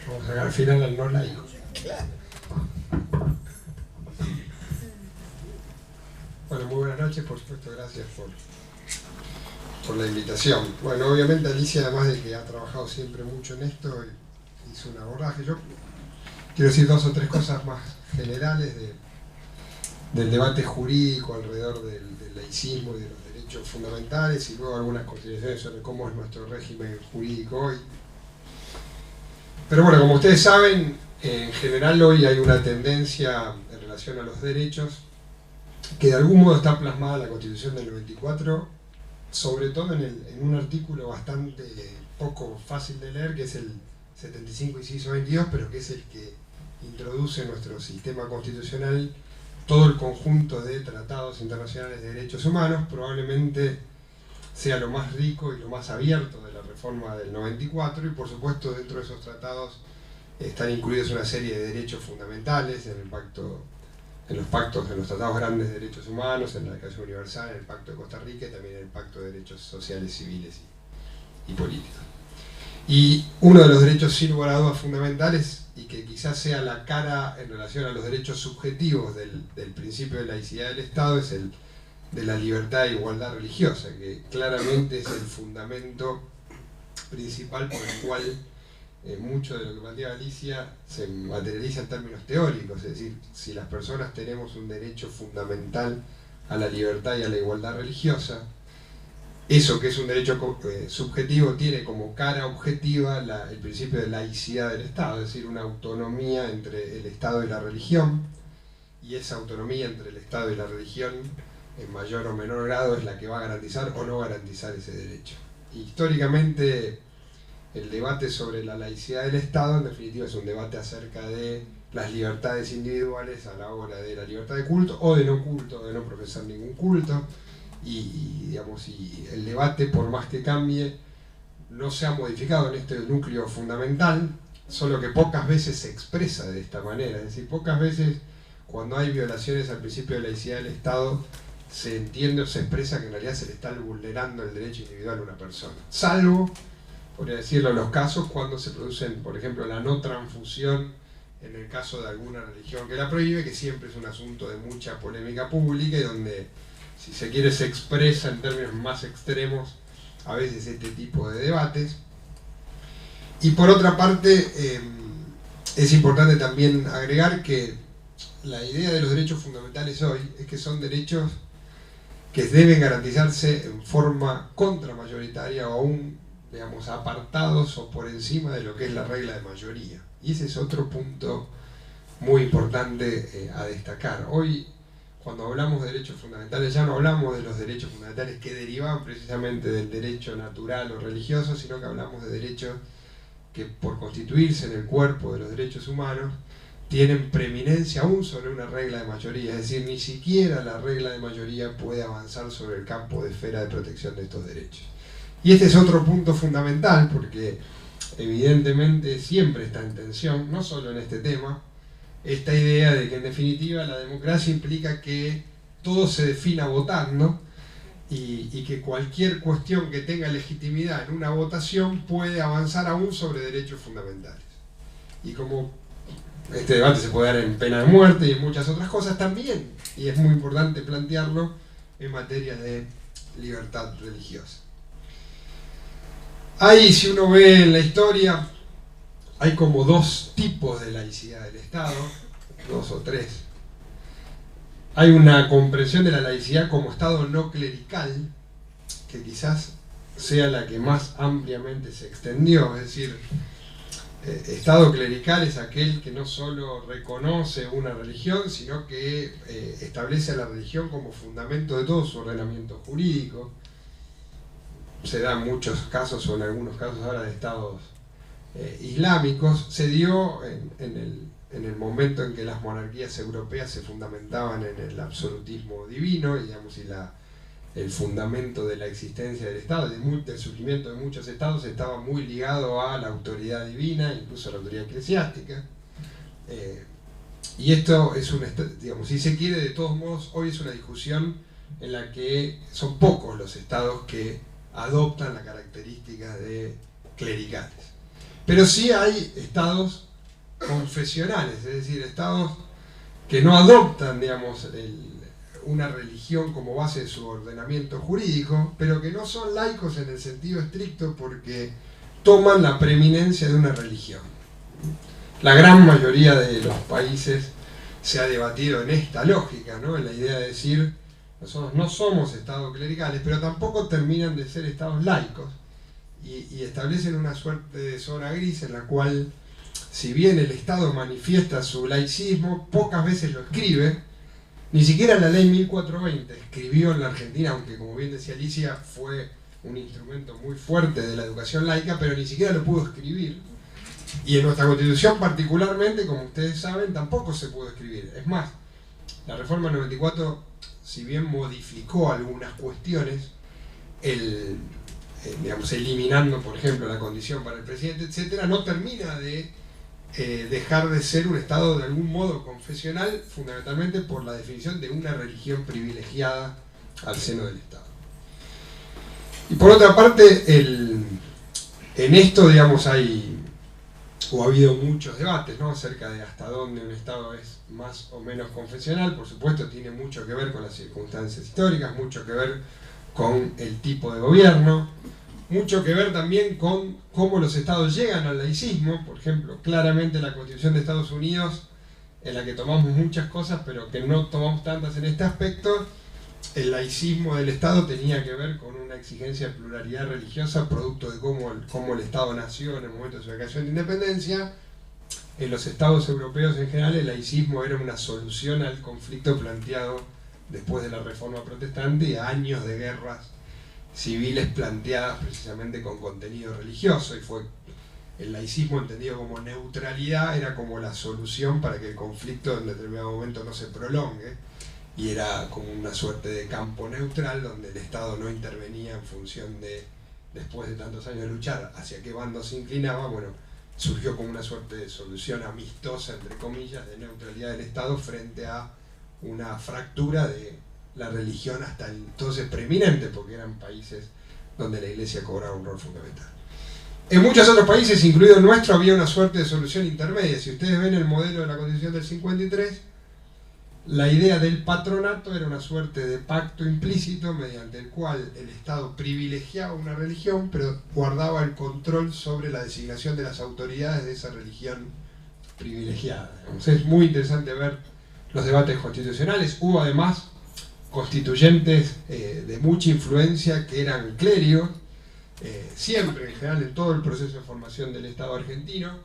Vamos a llegar al final al no laico. Bueno, muy buenas noches, por supuesto, gracias por la invitación. Bueno, obviamente Alicia, además de que ha trabajado siempre mucho en esto, hizo un abordaje. Yo quiero decir dos o tres cosas más generales del debate jurídico alrededor del laicismo y de los derechos fundamentales, y luego algunas consideraciones sobre cómo es nuestro régimen jurídico hoy. Pero bueno, como ustedes saben, en general hoy hay una tendencia en relación a los derechos que de algún modo está plasmada en la Constitución del 94, sobre todo en un artículo bastante poco fácil de leer, que es el 75 inciso 22, pero que es el que introduce en nuestro sistema constitucional todo el conjunto de tratados internacionales de derechos humanos. Probablemente sea lo más rico y lo más abierto de la reforma del 94, y por supuesto dentro de esos tratados están incluidos una serie de derechos fundamentales en los pactos, en los tratados grandes de derechos humanos, en la Declaración Universal, en el Pacto de Costa Rica y también en el Pacto de Derechos Sociales, Civiles y Políticos. Y uno de los derechos sin lugar a dudas fundamentales, y que quizás sea la cara en relación a los derechos subjetivos del principio de laicidad del Estado, es el de la libertad e igualdad religiosa, que claramente es el fundamento principal por el cual mucho de lo que plantea Alicia se materializa en términos teóricos. Es decir, si las personas tenemos un derecho fundamental a la libertad y a la igualdad religiosa, eso que es un derecho subjetivo tiene como cara objetiva el principio de laicidad del Estado, es decir, una autonomía entre el Estado y la religión, y esa autonomía entre el Estado y la religión en mayor o menor grado es la que va a garantizar o no garantizar ese derecho. Históricamente el debate sobre la laicidad del Estado en definitiva es un debate acerca de las libertades individuales a la hora de la libertad de culto o de no profesar ningún culto, y el debate, por más que cambie, no se ha modificado en este núcleo fundamental, solo que pocas veces se expresa de esta manera. Es decir, pocas veces cuando hay violaciones al principio de laicidad del Estado se entiende o se expresa que en realidad se le está vulnerando el derecho individual a una persona, salvo, podría decirlo, los casos cuando se producen, por ejemplo, la no transfusión en el caso de alguna religión que la prohíbe, que siempre es un asunto de mucha polémica pública y donde, si se quiere, se expresa en términos más extremos a veces este tipo de debates. Y por otra parte, es importante también agregar que la idea de los derechos fundamentales hoy es que son derechos que deben garantizarse en forma contramayoritaria o aún, digamos, apartados o por encima de lo que es la regla de mayoría. Y ese es otro punto muy importante a destacar. Hoy, cuando hablamos de derechos fundamentales, ya no hablamos de los derechos fundamentales que derivan precisamente del derecho natural o religioso, sino que hablamos de derechos que, por constituirse en el cuerpo de los derechos humanos, tienen preeminencia aún sobre una regla de mayoría. Es decir, ni siquiera la regla de mayoría puede avanzar sobre el campo de esfera de protección de estos derechos. Y este es otro punto fundamental, porque evidentemente siempre está en tensión, no solo en este tema, esta idea de que en definitiva la democracia implica que todo se defina votando, y que cualquier cuestión que tenga legitimidad en una votación puede avanzar aún sobre derechos fundamentales. Y como este debate se puede dar en pena de muerte y en muchas otras cosas también, y es muy importante plantearlo en materia de libertad religiosa. Ahí, si uno ve en la historia, hay como dos tipos de laicidad del Estado, dos o tres. Hay una comprensión de la laicidad como Estado no clerical, que quizás sea la que más ampliamente se extendió. Es decir, Estado clerical es aquel que no solo reconoce una religión, sino que establece a la religión como fundamento de todo su ordenamiento jurídico. Se da en muchos casos, o en algunos casos ahora, de estados islámicos. Se dio en el momento en que las monarquías europeas se fundamentaban en el absolutismo divino, digamos, y el fundamento de la existencia del Estado, del surgimiento de muchos estados, estaba muy ligado a la autoridad divina, incluso a la autoridad eclesiástica. Y esto es digamos, si se quiere, de todos modos, hoy es una discusión en la que son pocos los estados que adoptan la característica de clericales. Pero sí hay estados confesionales, es decir, estados que no adoptan, digamos, una religión como base de su ordenamiento jurídico, pero que no son laicos en el sentido estricto porque toman la preeminencia de una religión. La gran mayoría de los países se ha debatido en esta lógica, ¿no? En la idea de decir, nosotros no somos estados clericales, pero tampoco terminan de ser estados laicos, y establecen una suerte de zona gris en la cual, si bien el Estado manifiesta su laicismo, pocas veces lo escribe. Ni siquiera la ley 1420 escribió en la Argentina, aunque como bien decía Alicia, fue un instrumento muy fuerte de la educación laica, pero ni siquiera lo pudo escribir. Y en nuestra Constitución particularmente, como ustedes saben, tampoco se pudo escribir. Es más, la reforma 94, si bien modificó algunas cuestiones, digamos, eliminando, por ejemplo, la condición para el presidente, etcétera, no termina de dejar de ser un Estado de algún modo confesional, fundamentalmente por la definición de una religión privilegiada al seno del Estado. Y por otra parte, en esto, digamos, ha habido muchos debates, ¿no?, acerca de hasta dónde un Estado es más o menos confesional. Por supuesto, tiene mucho que ver con las circunstancias históricas, mucho que ver con el tipo de gobierno, mucho que ver también con cómo los estados llegan al laicismo. Por ejemplo, claramente la Constitución de Estados Unidos, en la que tomamos muchas cosas, pero que no tomamos tantas en este aspecto, el laicismo del Estado tenía que ver con una exigencia de pluralidad religiosa, producto de cómo el Estado nació en el momento de su declaración de independencia. En los estados europeos en general, el laicismo era una solución al conflicto planteado después de la Reforma Protestante y a años de guerras civiles planteadas precisamente con contenido religioso, y fue el laicismo entendido como neutralidad, era como la solución para que el conflicto en determinado momento no se prolongue, y era como una suerte de campo neutral donde el Estado no intervenía en función de, después de tantos años de luchar, hacia qué bando se inclinaba. Bueno, surgió como una suerte de solución amistosa, entre comillas, de neutralidad del Estado frente a una fractura de la religión hasta entonces preeminente, porque eran países donde la Iglesia cobraba un rol fundamental. En muchos otros países, incluido el nuestro, había una suerte de solución intermedia. Si ustedes ven el modelo de la Constitución del 53, la idea del patronato era una suerte de pacto implícito mediante el cual el Estado privilegiaba una religión, pero guardaba el control sobre la designación de las autoridades de esa religión privilegiada. Entonces, es muy interesante ver los debates constitucionales. Hubo además constituyentes de mucha influencia que eran clérigos, siempre en general en todo el proceso de formación del Estado argentino,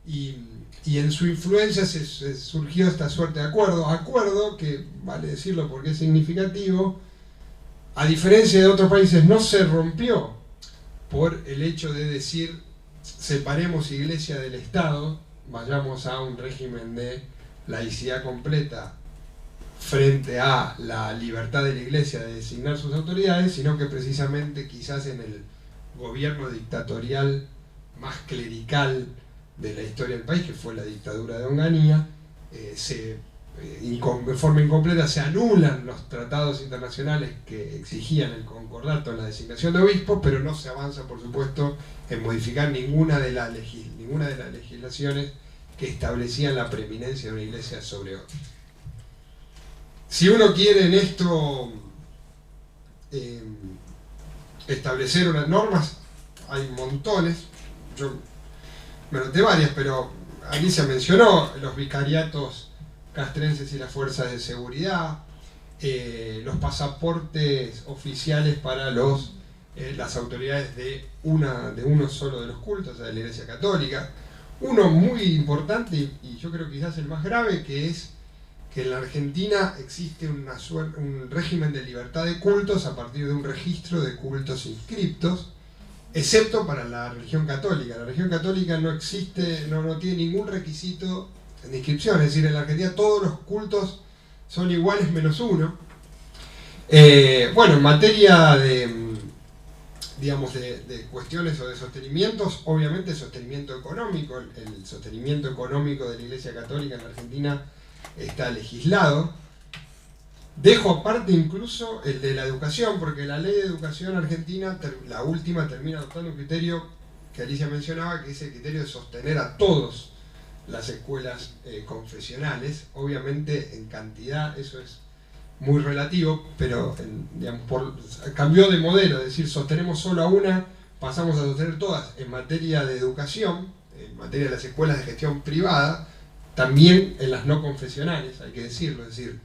y en su influencia se surgió esta suerte de acuerdo que, vale decirlo porque es significativo, a diferencia de otros países, no se rompió por el hecho de decir separemos Iglesia del Estado, vayamos a un régimen de laicidad completa frente a la libertad de la Iglesia de designar sus autoridades, sino que precisamente quizás en el gobierno dictatorial más clerical de la historia del país, que fue la dictadura de Onganía, de forma incompleta se anulan los tratados internacionales que exigían el concordato en la designación de obispos, pero no se avanza, por supuesto, en modificar ninguna de las legislaciones que establecían la preeminencia de una iglesia sobre otra. Si uno quiere en esto establecer unas normas, hay montones. Yo me noté varias, pero Alicia mencionó los vicariatos castrenses y las fuerzas de seguridad, los pasaportes oficiales para las autoridades de uno solo de los cultos, o sea, de la Iglesia Católica. Uno muy importante, y yo creo que quizás el más grave, que es que en la Argentina existe un régimen de libertad de cultos a partir de un registro de cultos inscriptos, excepto para la religión católica. La religión católica no existe, no tiene ningún requisito de inscripción, es decir, en la Argentina todos los cultos son iguales menos uno. Bueno, en materia de cuestiones o de sostenimientos, obviamente el sostenimiento económico, el sostenimiento económico de la Iglesia Católica en la Argentina está legislado. Dejo aparte incluso el de la educación, porque la ley de educación argentina, la última, termina adoptando un criterio que Alicia mencionaba, que es el criterio de sostener a todas las escuelas confesionales. Obviamente en cantidad eso es muy relativo, pero digamos, cambió de modelo, es decir, sostenemos solo a una, pasamos a sostener todas. En materia de educación, en materia de las escuelas de gestión privada, también en las no confesionales, hay que decirlo, es decir,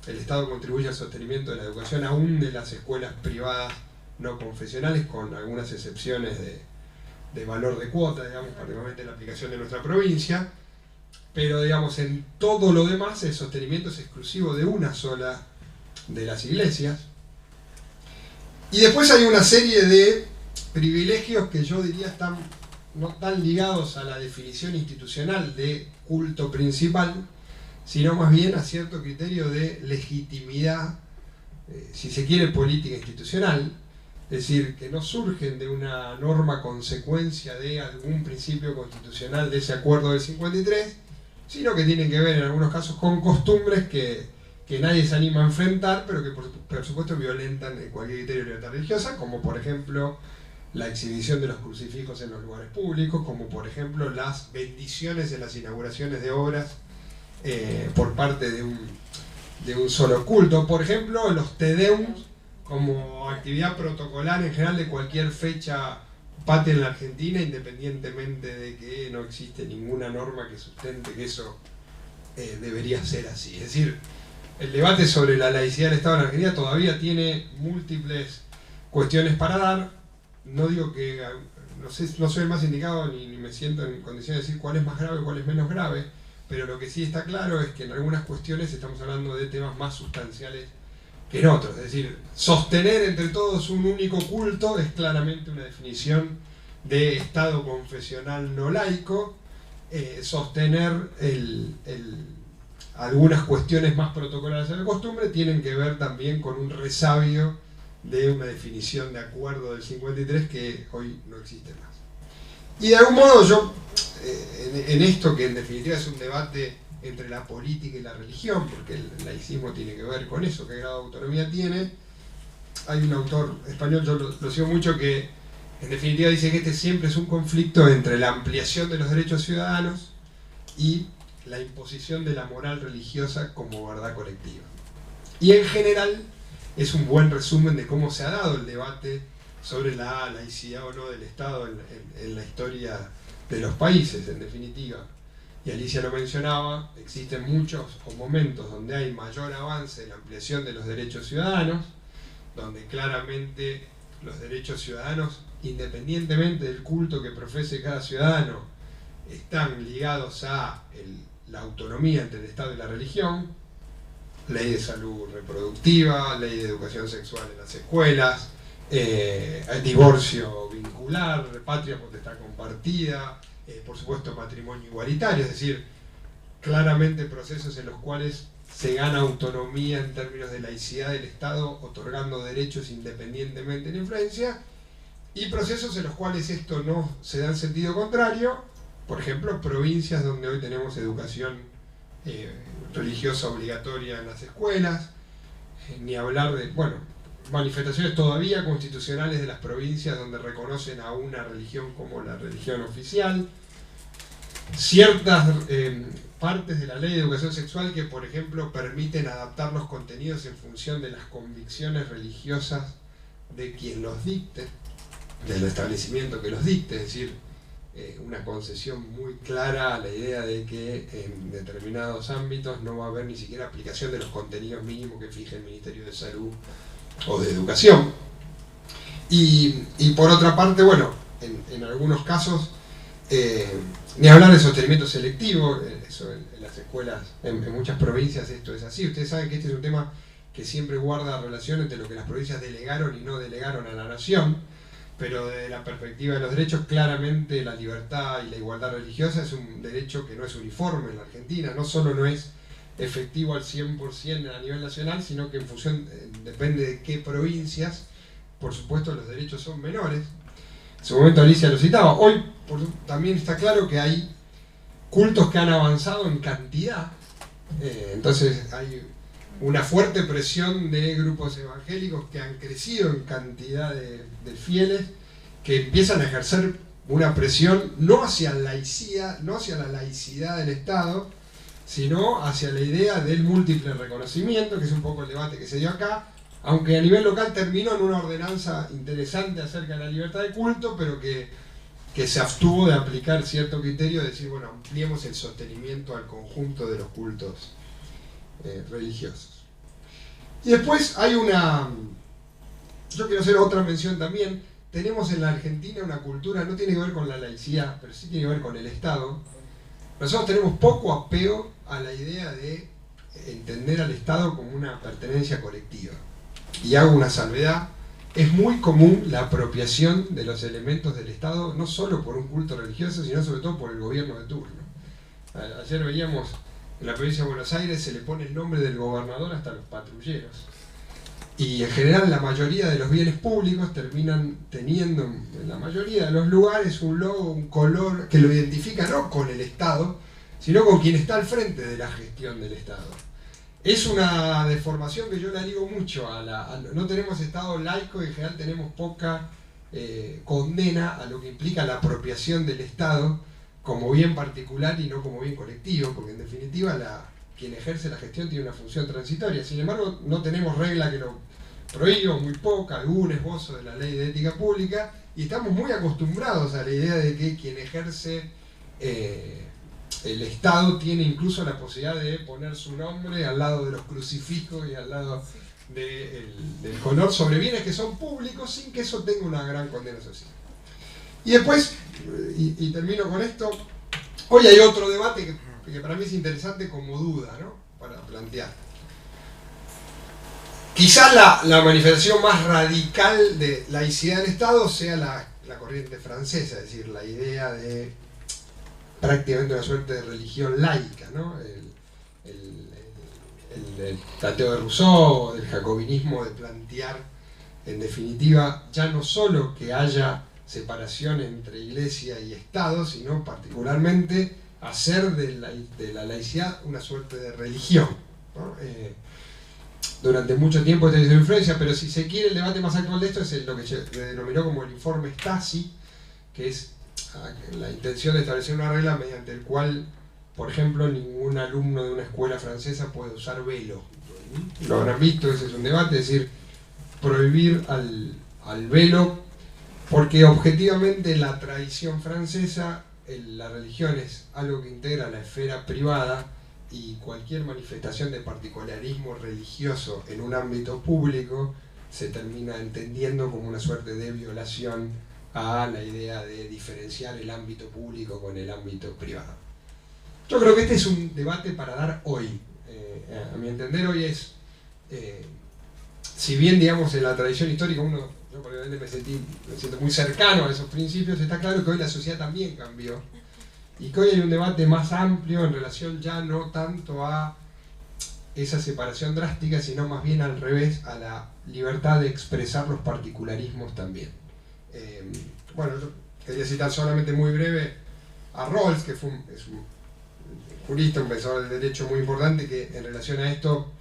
el Estado contribuye al sostenimiento de la educación aún de las escuelas privadas no confesionales, con algunas excepciones de valor de cuota, digamos, particularmente en la aplicación de nuestra provincia, pero digamos, en todo lo demás el sostenimiento es exclusivo de una sola de las iglesias. Y después hay una serie de privilegios que yo diría están no tan ligados a la definición institucional de culto principal, sino más bien a cierto criterio de legitimidad, si se quiere, política institucional, es decir, que no surgen de una norma consecuencia de algún principio constitucional de ese acuerdo del 53, sino que tienen que ver en algunos casos con costumbres que nadie se anima a enfrentar, pero que por supuesto violentan cualquier criterio de libertad religiosa, como por ejemplo la exhibición de los crucifijos en los lugares públicos, como por ejemplo las bendiciones en las inauguraciones de obras por parte de un solo culto, por ejemplo los tedeums como actividad protocolar en general de cualquier fecha patria en la Argentina, independientemente de que no existe ninguna norma que sustente que eso debería ser así. Es decir, el debate sobre la laicidad del Estado en Argentina todavía tiene múltiples cuestiones para dar. No digo que, no soy el más indicado ni me siento en condiciones de decir cuál es más grave o cuál es menos grave, pero lo que sí está claro es que en algunas cuestiones estamos hablando de temas más sustanciales que en otros. Es decir, sostener entre todos un único culto es claramente una definición de Estado confesional no laico. Sostener algunas cuestiones más protocolares de la costumbre tienen que ver también con un resabio de una definición de acuerdo del 53 que hoy no existe más. Y de algún modo yo, en esto que en definitiva es un debate entre la política y la religión, porque el laicismo tiene que ver con eso, qué grado de autonomía tiene, hay un autor español, yo lo sigo mucho, que en definitiva dice que este siempre es un conflicto entre la ampliación de los derechos ciudadanos y la imposición de la moral religiosa como verdad colectiva. Y en general es un buen resumen de cómo se ha dado el debate sobre la laicidad o no del Estado en la historia de los países, en definitiva. Y Alicia lo mencionaba, existen muchos momentos donde hay mayor avance en la ampliación de los derechos ciudadanos, donde claramente los derechos ciudadanos, independientemente del culto que profese cada ciudadano, están ligados a la autonomía entre el Estado y la religión, ley de salud reproductiva, ley de educación sexual en las escuelas, divorcio vincular, patria potestad compartida, por supuesto matrimonio igualitario, es decir, claramente procesos en los cuales se gana autonomía en términos de laicidad del Estado, otorgando derechos independientemente de la influencia, y procesos en los cuales esto no se da en sentido contrario, por ejemplo, provincias donde hoy tenemos educación religiosa obligatoria en las escuelas, ni hablar de, bueno, manifestaciones todavía constitucionales de las provincias donde reconocen a una religión como la religión oficial, ciertas partes de la ley de educación sexual que, por ejemplo, permiten adaptar los contenidos en función de las convicciones religiosas de quien los dicte, del establecimiento que los dicte, es decir, una concesión muy clara a la idea de que en determinados ámbitos no va a haber ni siquiera aplicación de los contenidos mínimos que fije el Ministerio de Salud o de Educación. Y por otra parte, bueno, en algunos casos, ni hablar de sostenimiento selectivo, eso en las escuelas, en muchas provincias esto es así. Ustedes saben que este es un tema que siempre guarda relación entre lo que las provincias delegaron y no delegaron a la nación, pero desde la perspectiva de los derechos, claramente la libertad y la igualdad religiosa es un derecho que no es uniforme en la Argentina, no solo no es efectivo al 100% a nivel nacional, sino que en función, depende de qué provincias, por supuesto los derechos son menores. En su momento Alicia lo citaba, hoy también está claro que hay cultos que han avanzado en cantidad, entonces hay una fuerte presión de grupos evangélicos que han crecido en cantidad de fieles, que empiezan a ejercer una presión no hacia la laicidad del Estado, sino hacia la idea del múltiple reconocimiento, que es un poco el debate que se dio acá, aunque a nivel local terminó en una ordenanza interesante acerca de la libertad de culto, pero que se abstuvo de aplicar cierto criterio, de decir, bueno, ampliemos el sostenimiento al conjunto de los cultos religiosos. Y después hay yo quiero hacer otra mención también. Tenemos en la Argentina una cultura, no tiene que ver con la laicidad, pero sí tiene que ver con el Estado. Nosotros tenemos poco apego a la idea de entender al Estado como una pertenencia colectiva. Y hago una salvedad: es muy común la apropiación de los elementos del Estado, no solo por un culto religioso, sino sobre todo por el gobierno de turno. Ayer veíamos, en la provincia de Buenos Aires se le pone el nombre del gobernador hasta los patrulleros. Y en general la mayoría de los bienes públicos terminan teniendo, en la mayoría de los lugares, un logo, un color que lo identifica no con el Estado, sino con quien está al frente de la gestión del Estado. Es una deformación que yo la digo mucho no tenemos Estado laico y en general tenemos poca condena a lo que implica la apropiación del Estado como bien particular y no como bien colectivo, porque en definitiva quien ejerce la gestión tiene una función transitoria. Sin embargo, no tenemos regla que lo prohíba, muy poca, algún esbozo de la ley de ética pública, y estamos muy acostumbrados a la idea de que quien ejerce el Estado tiene incluso la posibilidad de poner su nombre al lado de los crucifijos y al lado del color sobre bienes que son públicos, sin que eso tenga una gran condena social. Y después, y termino con esto, hoy hay otro debate que para mí es interesante como duda, ¿no?, para plantear. Quizás la manifestación más radical de laicidad del Estado sea la corriente francesa, es decir, la idea de prácticamente una suerte de religión laica, ¿no? El planteo de Rousseau, del jacobinismo, de plantear, en definitiva, ya no solo que haya separación entre Iglesia y Estado, sino particularmente hacer de la laicidad una suerte de religión, ¿no? Durante mucho tiempo esta es influencia, pero si se quiere el debate más actual de esto es lo que se denominó como el informe Stasi, que es la intención de establecer una regla mediante el cual, por ejemplo, ningún alumno de una escuela francesa puede usar velo. Lo habrán visto, ese es un debate, es decir, prohibir al velo, porque objetivamente la tradición francesa, la religión es algo que integra la esfera privada, y cualquier manifestación de particularismo religioso en un ámbito público se termina entendiendo como una suerte de violación a la idea de diferenciar el ámbito público con el ámbito privado. Yo creo que este es un debate para dar hoy. A mi entender hoy es, si bien digamos en la tradición histórica yo probablemente me siento muy cercano a esos principios, está claro que hoy la sociedad también cambió. Y que hoy hay un debate más amplio en relación ya no tanto a esa separación drástica, sino más bien al revés, a la libertad de expresar los particularismos también. Bueno, yo quería citar solamente muy breve a Rawls, que es un jurista, un pensador del derecho muy importante, que en relación a esto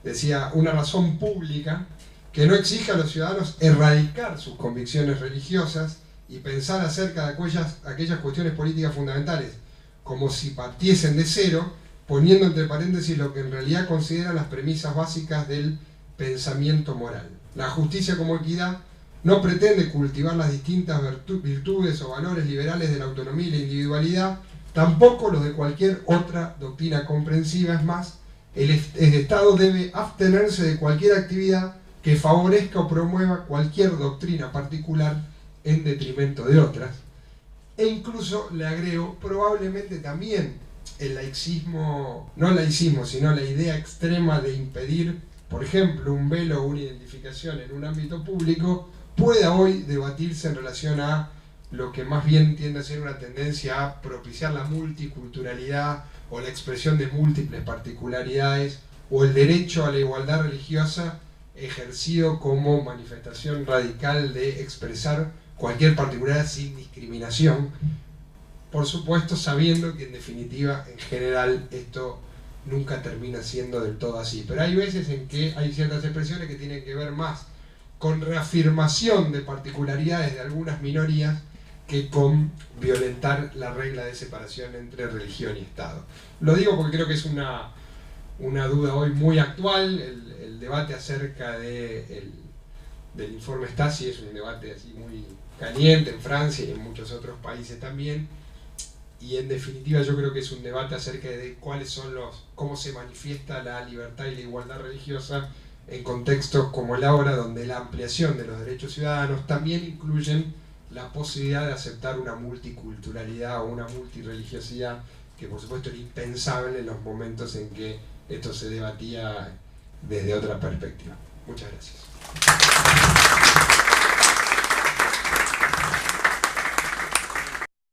decía: una razón pública que no exija a los ciudadanos erradicar sus convicciones religiosas y pensar acerca de aquellas cuestiones políticas fundamentales como si partiesen de cero, poniendo entre paréntesis lo que en realidad consideran las premisas básicas del pensamiento moral. La justicia como equidad no pretende cultivar las distintas virtudes o valores liberales de la autonomía y la individualidad, tampoco los de cualquier otra doctrina comprensiva. Es más, el Estado debe abstenerse de cualquier actividad que favorezca o promueva cualquier doctrina particular en detrimento de otras. E incluso le agrego, probablemente también el laicismo, no laicismo, sino la idea extrema de impedir, por ejemplo, un velo o una identificación en un ámbito público, pueda hoy debatirse en relación a lo que más bien tiende a ser una tendencia a propiciar la multiculturalidad o la expresión de múltiples particularidades, o el derecho a la igualdad religiosa ejercido como manifestación radical de expresar cualquier particularidad sin discriminación, por supuesto sabiendo que en definitiva, en general, esto nunca termina siendo del todo así. Pero hay veces en que hay ciertas expresiones que tienen que ver más con reafirmación de particularidades de algunas minorías que con violentar la regla de separación entre religión y Estado. Lo digo porque creo que es una duda hoy muy actual. El debate acerca del informe Stasi es un debate así muy caliente en Francia y en muchos otros países también, y en definitiva yo creo que es un debate acerca de cómo se manifiesta la libertad y la igualdad religiosa en contextos como el ahora, donde la ampliación de los derechos ciudadanos también incluyen la posibilidad de aceptar una multiculturalidad o una multireligiosidad, que por supuesto era impensable en los momentos en que esto se debatía desde otra perspectiva. Muchas gracias.